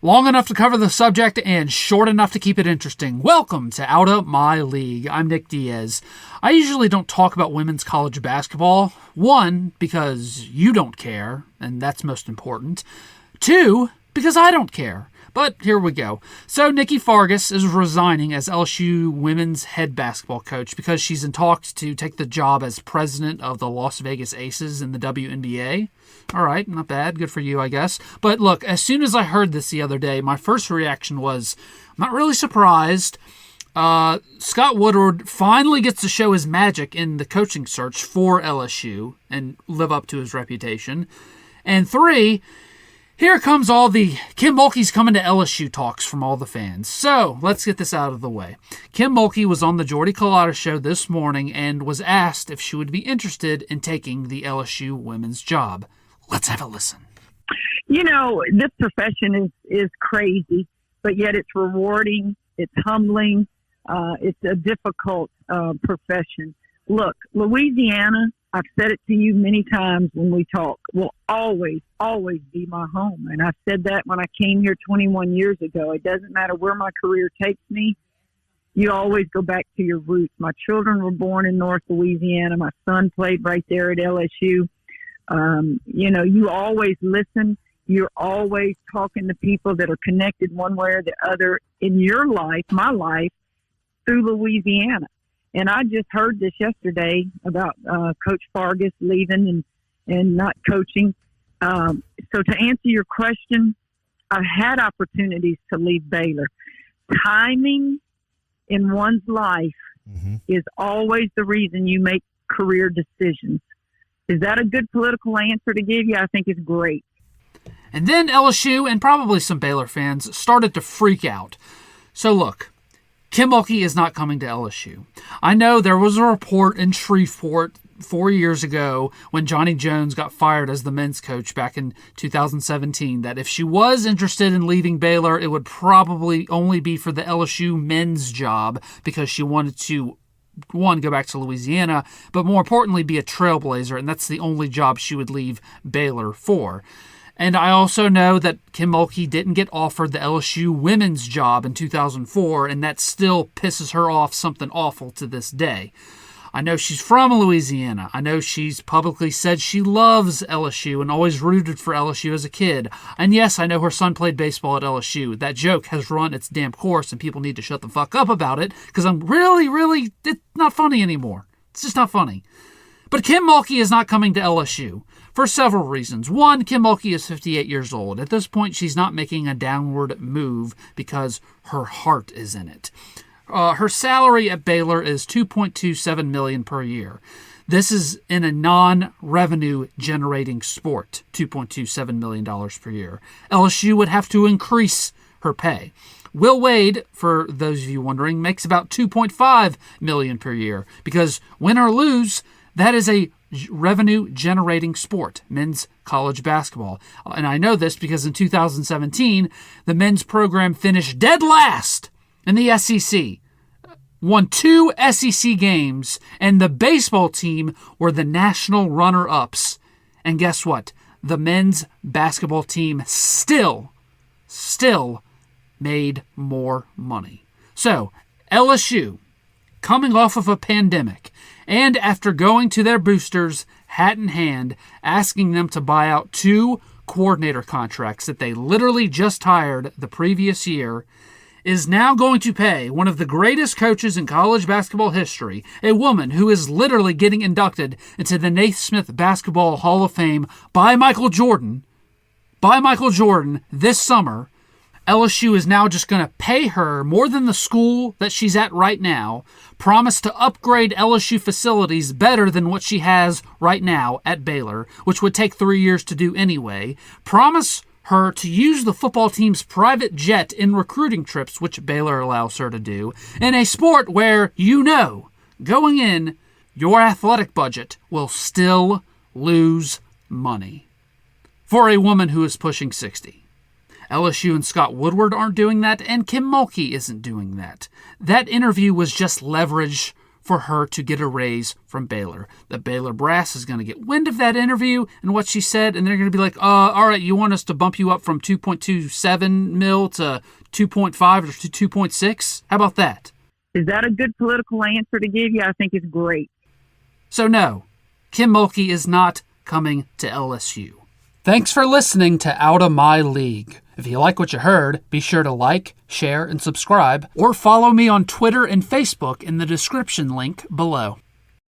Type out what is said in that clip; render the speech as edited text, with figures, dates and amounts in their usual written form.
Long enough to cover the subject and short enough to keep it interesting. Welcome to Out of My League. I'm Nick Diaz. I usually don't talk about women's college basketball. One, because you don't care, and that's most important. Two, because I don't care. But here we go. So Nikki Fargas is resigning as LSU women's head basketball coach because she's in talks to take the job as president of the Las Vegas Aces in the WNBA. All right, not bad. Good for you, I guess. But look, as soon as I heard this the other day, my first reaction was, I'm not really surprised. Scott Woodward finally gets to show his magic in the coaching search for LSU and live up to his reputation. And three, here comes all the Kim Mulkey's coming to LSU talks from all the fans. So let's get this out of the way. Kim Mulkey was on the Jordy Culotta show this morning and was asked if she would be interested in taking the LSU women's job. Let's have a listen. You know, this profession is crazy, but yet it's rewarding. It's humbling. It's a difficult profession. Look, Louisiana, I've said it to you many times when we talk, will always, always be my home. And I said that when I came here 21 years ago. It doesn't matter where my career takes me. You always go back to your roots. My children were born in North Louisiana. My son played right there at LSU. You know, you always listen. You're always talking to people that are connected one way or the other in your life, my life, through Louisiana. And I just heard this yesterday about Coach Fargas leaving and not coaching. So to answer your question, I've had opportunities to leave Baylor. Timing in one's life is always the reason you make career decisions. Is that a good political answer to give you? I think it's great. And then LSU and probably some Baylor fans started to freak out. So look, Kim Mulkey is not coming to LSU. I know there was a report in Shreveport 4 years ago when Johnny Jones got fired as the men's coach back in 2017 that if she was interested in leaving Baylor, it would probably only be for the LSU men's job because she wanted to, one, go back to Louisiana, but more importantly, be a trailblazer, and that's the only job she would leave Baylor for. And I also know that Kim Mulkey didn't get offered the LSU women's job in 2004, and that still pisses her off something awful to this day. I know she's from Louisiana. I know she's publicly said she loves LSU and always rooted for LSU as a kid. And yes, I know her son played baseball at LSU. That joke has run its damn course, and people need to shut the fuck up about it because I'm really, it's not funny anymore. It's just not funny. But Kim Mulkey is not coming to LSU for several reasons. One, Kim Mulkey is 58 years old. At this point, she's not making a downward move because her heart is in it. Her salary at Baylor is $2.27 million per year. This is in a non-revenue generating sport, $2.27 million per year. LSU would have to increase her pay. Will Wade, for those of you wondering, makes about $2.5 million per year because win or lose, that is a revenue-generating sport, men's college basketball. And I know this because in 2017, the men's program finished dead last in the SEC, won 2 SEC games, and the baseball team were the national runner-ups. And guess what? The men's basketball team still made more money. So, LSU, coming off of a pandemic, and after going to their boosters, hat in hand, asking them to buy out 2 coordinator contracts that they literally just hired the previous year, is now going to pay one of the greatest coaches in college basketball history, a woman who is literally getting inducted into the Naismith Basketball Hall of Fame by Michael Jordan this summer. LSU is now just going to pay her more than the school that she's at right now, promise to upgrade LSU facilities better than what she has right now at Baylor, which would take 3 years to do anyway, promise her to use the football team's private jet in recruiting trips, which Baylor allows her to do, in a sport where, you know, going in, your athletic budget will still lose money. For a woman who is pushing 60. LSU and Scott Woodward aren't doing that, and Kim Mulkey isn't doing that. That interview was just leverage for her to get a raise from Baylor. The Baylor brass is going to get wind of that interview and what she said, and they're going to be like, all right, you want us to bump you up from $2.27 million to 2.5 or to 2.6? How about that? Is that a good political answer to give you? I think it's great. So no, Kim Mulkey is not coming to LSU. Thanks for listening to Out of My League. If you like what you heard, be sure to like, share, and subscribe, or follow me on Twitter and Facebook in the description link below.